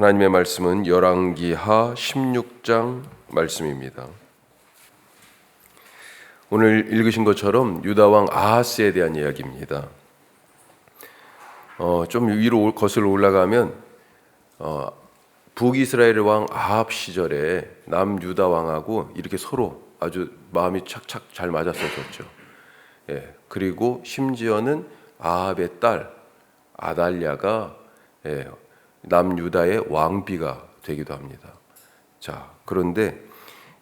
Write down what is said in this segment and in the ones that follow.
하나님의 말씀은 열왕기하 16장 말씀입니다. 오늘 읽으신 것처럼 유다왕 아하스에 대한 이야기입니다. 좀 위로 거슬러 올라가면 북이스라엘 왕 아합 시절에 남유다 왕하고 이렇게 서로 아주 마음이 착착 잘 맞았었죠. 그리고 심지어는 아합의 딸 아달랴가 남유다의 왕비가 되기도 합니다. 자, 그런데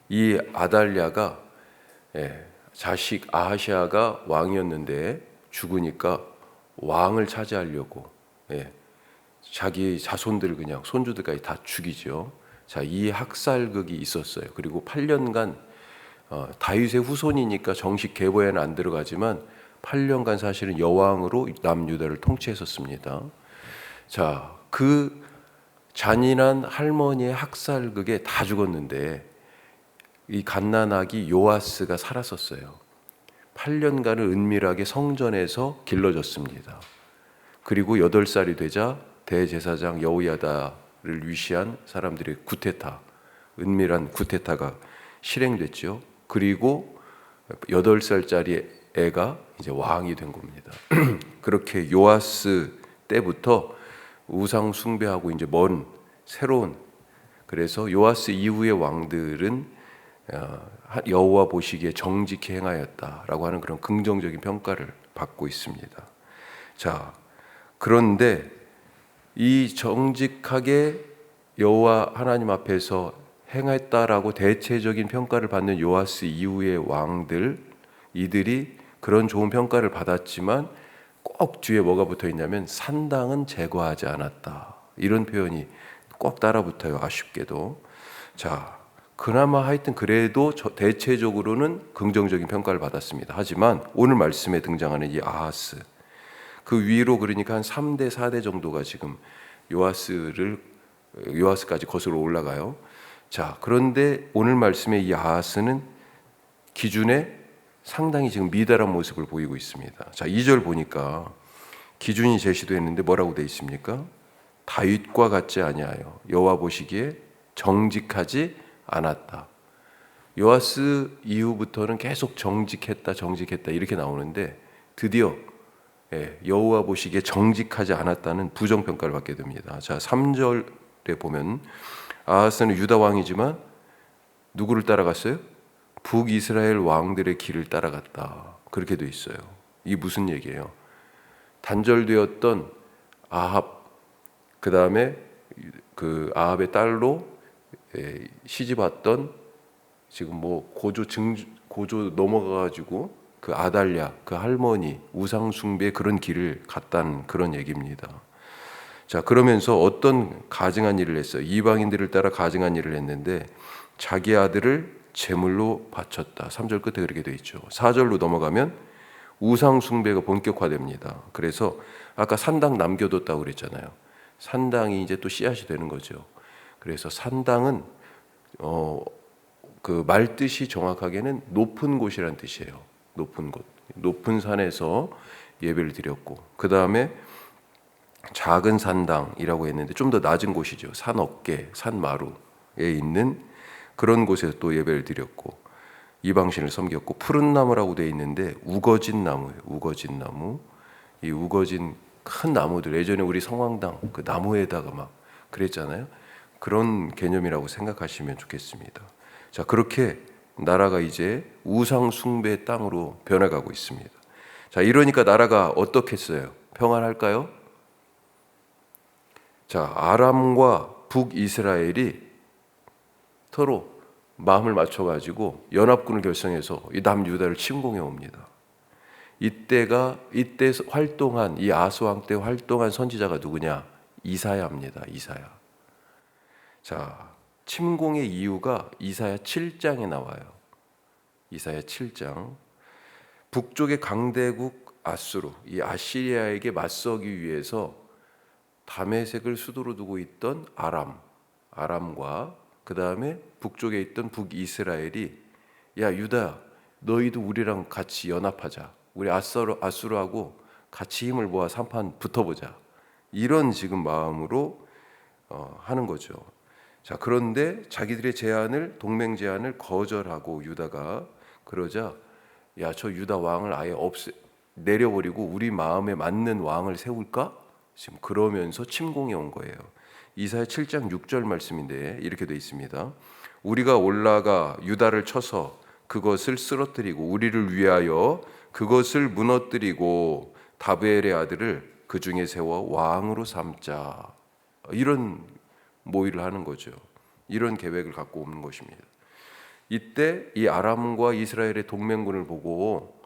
이 아달랴가 자식 아하시아가 왕이었는데 죽으니까 왕을 차지하려고 자기 자손들 그냥 손주들까지 다 죽이죠. 자, 이 학살극이 있었어요. 그리고 8년간 다윗의 후손이니까 정식 계보에는 안 들어가지만 8년간 사실은 여왕으로 남유다를 통치했었습니다. 자, 그 잔인한 할머니의 학살극에 다 죽었는데 이 갓난아기 요아스가 살았었어요. 8년간을 은밀하게 성전에서 길러졌습니다. 그리고 8살이 되자 대제사장 여호야다를 위시한 사람들의 구테타, 은밀한 구테타가 실행됐죠. 그리고 8살짜리 애가 이제 왕이 된 겁니다. 그렇게 요아스 때부터 우상 숭배하고 이제 먼 새로운, 그래서 요아스 이후의 왕들은 여호와 보시기에 정직히 행하였다라고 하는 그런 긍정적인 평가를 받고 있습니다. 자, 그런데 이 정직하게 여호와 하나님 앞에서 행했다라고 대체적인 평가를 받는 요아스 이후의 왕들, 이들이 그런 좋은 평가를 받았지만 꼭 뒤에 뭐가 붙어 있냐면 산당은 제거하지 않았다, 이런 표현이 꼭 따라 붙어요. 아쉽게도. 자, 그나마 하여튼 그래도 대체적으로는 긍정적인 평가를 받았습니다. 하지만 오늘 말씀에 등장하는 이 아하스, 그 위로 그러니까 한 3대 4대 정도가 지금 요아스까지 거슬러 올라가요. 자, 그런데 오늘 말씀의 이 아하스는 기준에 상당히 지금 미달한 모습을 보이고 있습니다. 자, 2절 보니까 기준이 제시되어 있는데 뭐라고 되어 있습니까? 다윗과 같지 아니하여 여호와 보시기에 정직하지 않았다. 요아스 이후부터는 계속 정직했다 이렇게 나오는데 드디어 여호와 보시기에 정직하지 않았다는 부정평가를 받게 됩니다. 자, 3절에 보면 아하스는 유다 왕이지만 누구를 따라갔어요? 북이스라엘 왕들의 길을 따라갔다, 그렇게 돼 있어요. 이게 무슨 얘기예요? 단절되었던 아합, 그 다음에 그 아합의 딸로 시집왔던 지금 뭐 고조 넘어가가지고 그 아달랴, 그 할머니 우상 숭배 그런 길을 갔다는 그런 얘기입니다. 자, 그러면서 어떤 가증한 일을 했어요. 이방인들을 따라 가증한 일을 했는데 자기 아들을 제물로 바쳤다. 3절 끝에 그렇게 되어 있죠. 4절로 넘어가면 우상 숭배가 본격화됩니다. 그래서 아까 산당 남겨뒀다고 그랬잖아요. 산당이 이제 또 씨앗이 되는 거죠. 그래서 산당은 그 말뜻이 정확하게는 높은 곳이라는 뜻이에요. 높은 곳, 높은 산에서 예배를 드렸고, 그 다음에 작은 산당이라고 했는데 좀 더 낮은 곳이죠. 산 어깨, 산 마루에 있는 그런 곳에서 또 예배를 드렸고, 이방신을 섬겼고, 푸른 나무라고 되어 있는데 우거진 나무예요. 우거진 나무. 이 우거진 큰 나무들, 예전에 우리 성황당 그 나무에다가 막 그랬잖아요. 그런 개념이라고 생각하시면 좋겠습니다. 자, 그렇게 나라가 이제 우상 숭배의 땅으로 변해가고 있습니다. 자, 이러니까 나라가 어떻겠어요? 평안할까요? 자, 아람과 북이스라엘이 서로 마음을 맞춰가지고 연합군을 결성해서 이 남유다를 침공해 옵니다. 이때 활동한, 이 아스왕 때 활동한 선지자가 누구냐? 이사야입니다. 이사야. 자, 침공의 이유가 이사야 7장에 나와요. 이사야 7장. 북쪽의 강대국 아수르, 이 아시리아에게 맞서기 위해서 다메섹을 수도로 두고 있던 아람과 그 다음에 북쪽에 있던 북이스라엘이, 야 유다, 너희도 우리랑 같이 연합하자. 우리 아수르하고 같이 힘을 모아 한판 붙어보자. 이런 지금 마음으로 하는 거죠. 자, 그런데 자기들의 제안을 동맹 제안을 거절하고 유다가 그러자 야, 저 유다 왕을 아예 내려버리고 우리 마음에 맞는 왕을 세울까? 지금 그러면서 침공해 온 거예요. 이사야 7장 6절 말씀인데 이렇게 돼 있습니다. 우리가 올라가 유다를 쳐서 그것을 쓰러뜨리고 우리를 위하여 그것을 무너뜨리고 다베엘의 아들을 그 중에 세워 왕으로 삼자. 이런 모의를 하는 거죠. 이런 계획을 갖고 오는 것입니다. 이때 이 아람과 이스라엘의 동맹군을 보고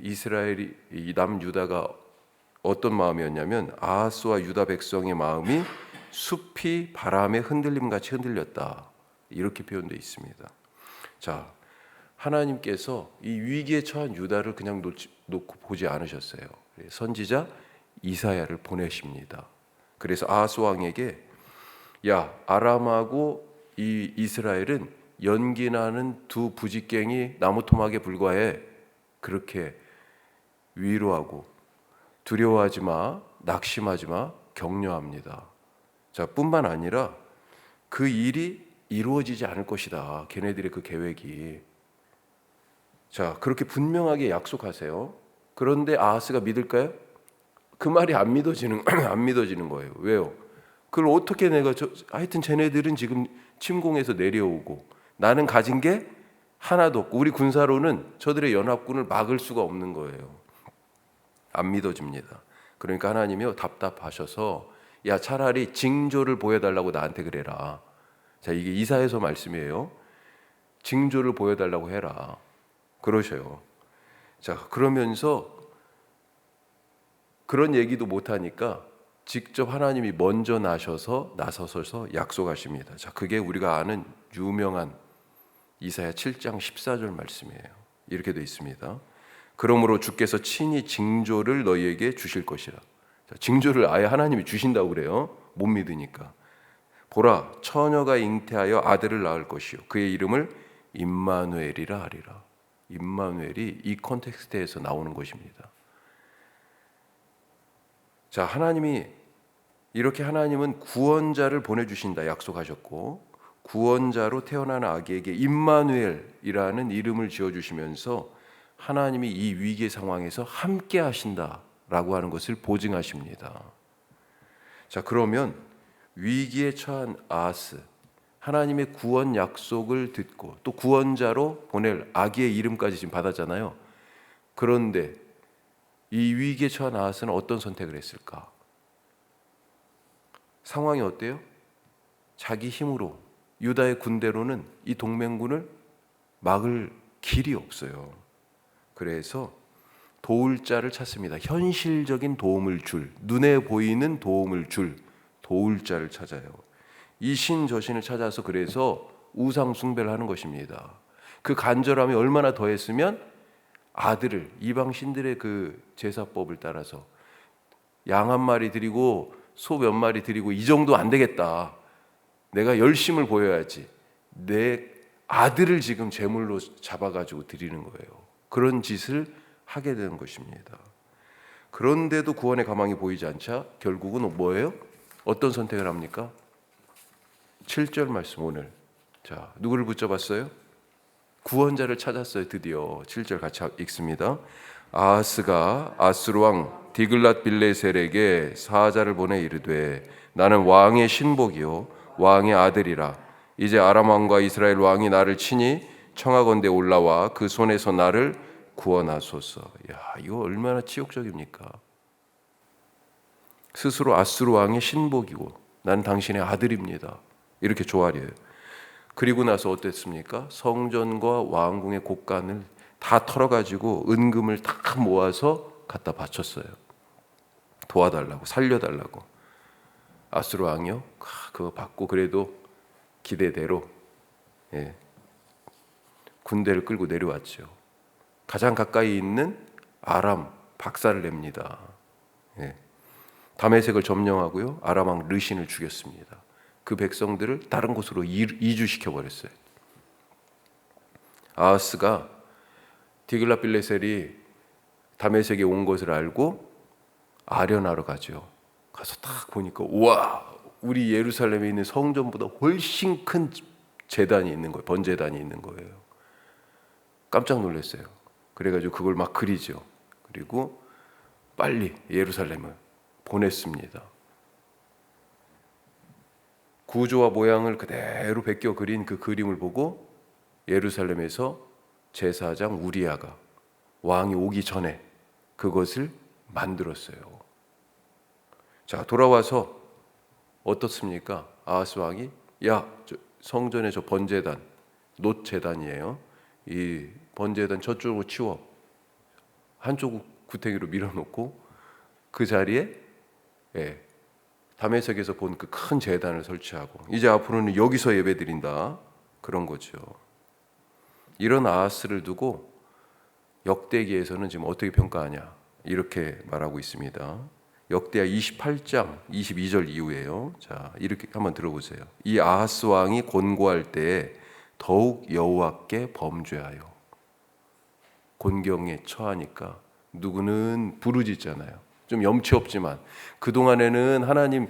이스라엘이 이 남유다가 어떤 마음이었냐면 아하스와 유다 백성의 마음이 숲이 바람에 흔들림 같이 흔들렸다. 이렇게 표현되어 있습니다. 자, 하나님께서 이 위기에 처한 유다를 그냥 놓고 보지 않으셨어요. 선지자 이사야를 보내십니다. 그래서 아하스 왕에게 야, 아람하고 이 이스라엘은 연기나는 두 부직갱이 나무 토막에 불과해. 그렇게 위로하고 두려워하지 마, 낙심하지 마, 격려합니다. 자, 뿐만 아니라 그 일이 이루어지지 않을 것이다. 걔네들의 그 계획이. 자, 그렇게 분명하게 약속하세요. 그런데 아하스가 믿을까요? 그 말이 안 믿어지는 거예요. 왜요? 그걸 어떻게 내가 하여튼 쟤네들은 지금 침공해서 내려오고 나는 가진 게 하나도 없고 우리 군사로는 저들의 연합군을 막을 수가 없는 거예요. 안 믿어집니다. 그러니까 하나님이요 답답하셔서 야, 차라리 징조를 보여달라고 나한테 그래라. 자, 이게 이사야서 말씀이에요. 징조를 보여달라고 해라. 그러셔요. 자, 그러면서 그런 얘기도 못하니까 직접 하나님이 먼저 나서서 약속하십니다. 자, 그게 우리가 아는 유명한 이사야 7장 14절 말씀이에요. 이렇게 되어 있습니다. 그러므로 주께서 친히 징조를 너희에게 주실 것이라. 자, 징조를 아예 하나님이 주신다고 그래요. 못 믿으니까. 보라, 처녀가 잉태하여 아들을 낳을 것이요 그의 이름을 임마누엘이라 하리라. 임마누엘이 이 컨텍스트에서 나오는 것입니다. 자, 하나님은 구원자를 보내주신다 약속하셨고 구원자로 태어난 아기에게 임마누엘이라는 이름을 지어주시면서 하나님이 이 위기의 상황에서 함께 하신다라고 하는 것을 보증하십니다. 자, 그러면 위기에 처한 아하스, 하나님의 구원 약속을 듣고 또 구원자로 보낼 아기의 이름까지 지금 받았잖아요. 그런데 이 위기에 처한 아하스는 어떤 선택을 했을까? 상황이 어때요? 자기 힘으로 유다의 군대로는 이 동맹군을 막을 길이 없어요. 그래서 도울 자를 찾습니다. 현실적인 도움을 줄, 눈에 보이는 도움을 줄 도울 자를 찾아요. 이 신저신을 찾아서 그래서 우상 숭배를 하는 것입니다. 그 간절함이 얼마나 더했으면 아들을 이방 신들의 그 제사법을 따라서 양 한 마리 드리고 소 몇 마리 드리고 이 정도 안 되겠다. 내가 열심을 보여야지. 내 아들을 지금 제물로 잡아가지고 드리는 거예요. 그런 짓을 하게 되는 것입니다. 그런데도 구원의 가망이 보이지 않자 결국은 뭐예요? 어떤 선택을 합니까? 7절 말씀 오늘. 자, 누구를 붙잡았어요? 구원자를 찾았어요. 드디어 7절 같이 읽습니다. 아하스가 아수르 왕 디글랏 빌레셀에게 사자를 보내 이르되 나는 왕의 신복이요 왕의 아들이라. 이제 아람 왕과 이스라엘 왕이 나를 치니 청하건대 올라와 그 손에서 나를 구원하소서. 야, 이거 얼마나 치욕적입니까? 스스로 아수르 왕의 신복이고 난 당신의 아들입니다. 이렇게 조아려요. 그리고 나서 어땠습니까? 성전과 왕궁의 곳간을 다 털어가지고 은금을 다 모아서 갖다 바쳤어요. 도와달라고, 살려달라고. 아수르 왕이요? 그거 받고 그래도 기대대로 군대를 끌고 내려왔죠. 가장 가까이 있는 아람 박살을 냅니다. 다메섹을 점령하고요. 아람 왕 르신을 죽였습니다. 그 백성들을 다른 곳으로 이주시켜 버렸어요. 아하스가 디글랏 빌레셀이 다메섹에 온 것을 알고 아련하러 가죠. 가서 딱 보니까 우와, 우리 예루살렘에 있는 성전보다 훨씬 큰 제단이 있는 거예요. 번제단이 있는 거예요. 깜짝 놀랐어요. 그래가지고 그걸 막 그리죠. 그리고 빨리 예루살렘을 보냈습니다. 구조와 모양을 그대로 베껴 그린 그 그림을 보고 예루살렘에서 제사장 우리야가 왕이 오기 전에 그것을 만들었어요. 자, 돌아와서 어떻습니까? 아하스 왕이 성전의 저 번제단, 놋제단이에요. 이 번제단 저쪽으로 치워. 한쪽 구탱이로 밀어놓고 그 자리에 다메섹에서 본 그 큰 제단을 설치하고 이제 앞으로는 여기서 예배드린다. 그런 거죠. 이런 아하스를 두고 역대기에서는 지금 어떻게 평가하냐 이렇게 말하고 있습니다. 역대하 28장 22절 이후에요. 자, 이렇게 한번 들어보세요. 이 아하스 왕이 곤고할 때에 더욱 여호와께 범죄하여. 곤경에 처하니까 누구는 부르짖잖아요. 좀 염치 없지만 그동안에는 하나님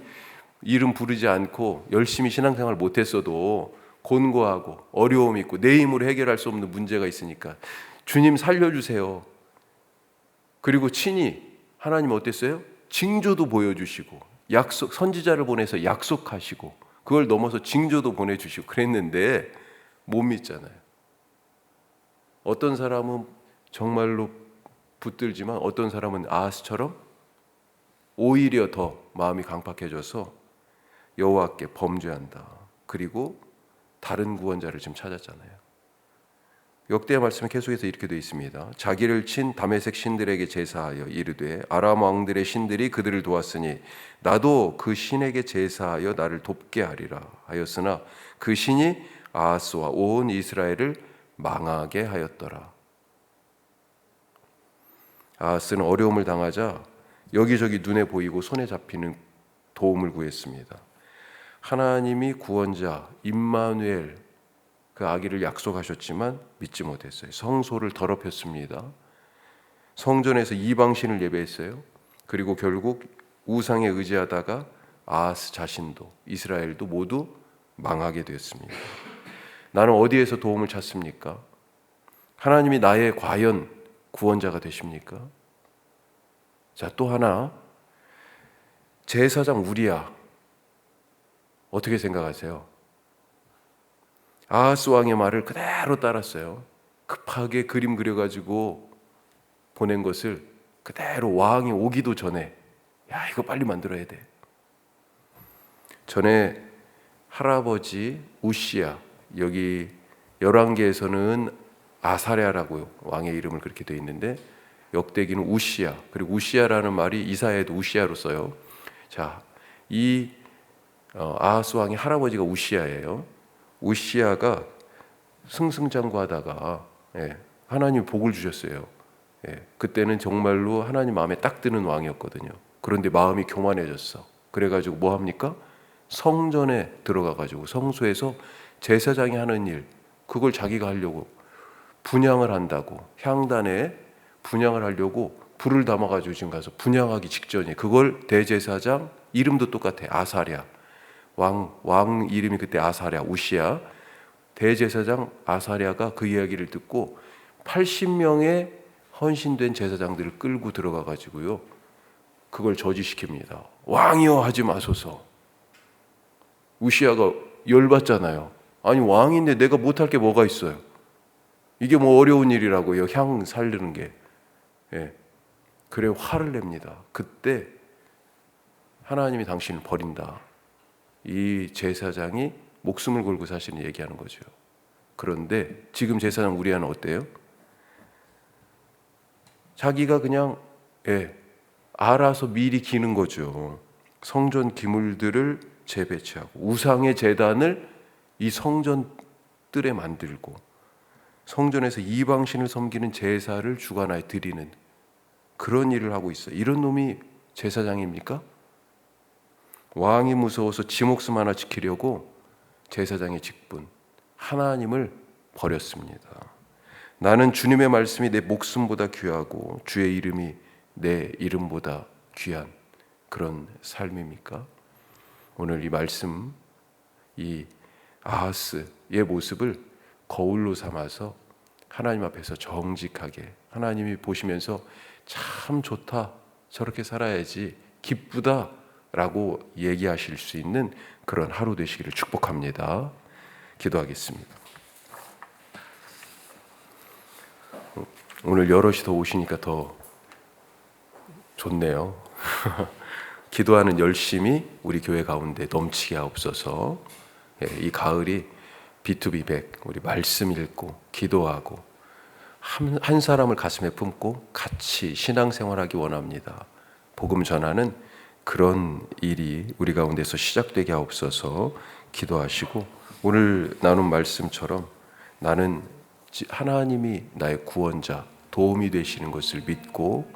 이름 부르지 않고 열심히 신앙생활 못했어도 곤고하고 어려움이 있고 내 힘으로 해결할 수 없는 문제가 있으니까 주님 살려주세요. 그리고 친히 하나님 어땠어요? 징조도 보여주시고 선지자를 보내서 약속하시고 그걸 넘어서 징조도 보내주시고 그랬는데 못 믿잖아요. 어떤 사람은 정말로 붙들지만 어떤 사람은 아하스처럼 오히려 더 마음이 강팍해져서 여호와께 범죄한다. 그리고 다른 구원자를 지금 찾았잖아요. 역대의 말씀에 계속해서 이렇게 되어 있습니다. 자기를 친 다메섹 신들에게 제사하여 이르되 아람 왕들의 신들이 그들을 도왔으니 나도 그 신에게 제사하여 나를 돕게 하리라 하였으나 그 신이 아하스와 온 이스라엘을 망하게 하였더라. 아하스는 어려움을 당하자 여기저기 눈에 보이고 손에 잡히는 도움을 구했습니다. 하나님이 구원자 임마누엘 그 아기를 약속하셨지만 믿지 못했어요. 성소를 더럽혔습니다. 성전에서 이방신을 예배했어요. 그리고 결국 우상에 의지하다가 아하스 자신도 이스라엘도 모두 망하게 되었습니다. 나는 어디에서 도움을 찾습니까? 하나님이 나의 과연 구원자가 되십니까? 자, 또 하나 제사장 우리야 어떻게 생각하세요? 아하스 왕의 말을 그대로 따랐어요. 급하게 그림 그려가지고 보낸 것을 그대로 왕이 오기도 전에 이거 빨리 만들어야 돼. 전에 할아버지 우시야, 여기 열왕기에서는 아사랴라고 왕의 이름을 그렇게 되어 있는데 역대기는 우시야, 그리고 우시야라는 말이 이사야에도 우시야로 써요. 자, 이 아하스 왕의 할아버지가 우시야예요. 우시야가 승승장구하다가 하나님 복을 주셨어요. 그때는 정말로 하나님 마음에 딱 드는 왕이었거든요. 그런데 마음이 교만해졌어. 그래가지고 뭐 합니까? 성전에 들어가가지고 성소에서 제사장이 하는 일, 그걸 자기가 하려고 분향을 한다고, 향단에 분향을 하려고 불을 담아가지고 지금 가서 분향하기 직전에 그걸 대제사장 이름도 똑같아. 아사랴. 왕 이름이 그때 아사랴, 우시야. 대제사장 아사랴가 그 이야기를 듣고 80명의 헌신된 제사장들을 끌고 들어가 가지고요. 그걸 저지시킵니다. 왕이여 하지 마소서. 우시야가 열받잖아요. 아니 왕인데 내가 못할 게 뭐가 있어요? 이게 뭐 어려운 일이라고요. 향 살리는 게. 그래 화를 냅니다. 그때 하나님이 당신을 버린다. 이 제사장이 목숨을 걸고 사실은 얘기하는 거죠. 그런데 지금 제사장 우리야는 어때요? 자기가 그냥 알아서 미리 기는 거죠. 성전 기물들을 재배치하고 우상의 제단을 이 성전들에 만들고 성전에서 이방신을 섬기는 제사를 주관하여 드리는 그런 일을 하고 있어요. 이런 놈이 제사장입니까? 왕이 무서워서 지 목숨 하나 지키려고 제사장의 직분 하나님을 버렸습니다. 나는 주님의 말씀이 내 목숨보다 귀하고 주의 이름이 내 이름보다 귀한 그런 삶입니까? 오늘 이 말씀, 이 아하스의 모습을 거울로 삼아서 하나님 앞에서 정직하게, 하나님이 보시면서 참 좋다, 저렇게 살아야지, 기쁘다 라고 얘기하실 수 있는 그런 하루 되시기를 축복합니다. 기도하겠습니다. 오늘 여럿이 더 오시니까 더 좋네요. 기도하는 열심이 우리 교회 가운데 넘치게 하옵소서. 이 가을이 B2B100, 우리 말씀 읽고 기도하고 한 사람을 가슴에 품고 같이 신앙생활하기 원합니다. 복음 전하는 그런 일이 우리 가운데서 시작되게 하옵소서. 기도하시고 오늘 나눈 말씀처럼 나는 하나님이 나의 구원자, 도움이 되시는 것을 믿고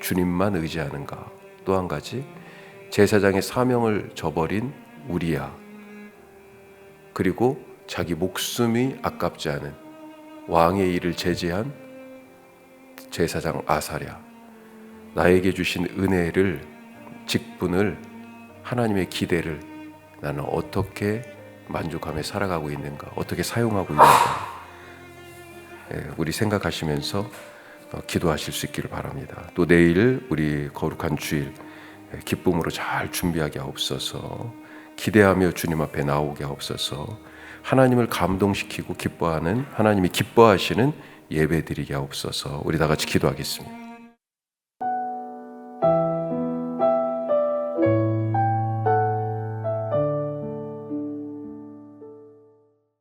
주님만 의지하는가. 또 한 가지, 제사장의 사명을 저버린 우리야, 그리고 자기 목숨이 아깝지 않은 왕의 일을 제지한 제사장 아사랴, 나에게 주신 은혜를, 직분을, 하나님의 기대를 나는 어떻게 만족하며 살아가고 있는가, 어떻게 사용하고 있는가, 우리 생각하시면서 기도하실 수 있기를 바랍니다. 또 내일 우리 거룩한 주일 기쁨으로 잘 준비하게 하옵소서. 기대하며 주님 앞에 나오게 하옵소서. 하나님을 감동시키고 기뻐하는, 하나님이 기뻐하시는 예배 드리게 하옵소서. 우리 다 같이 기도하겠습니다.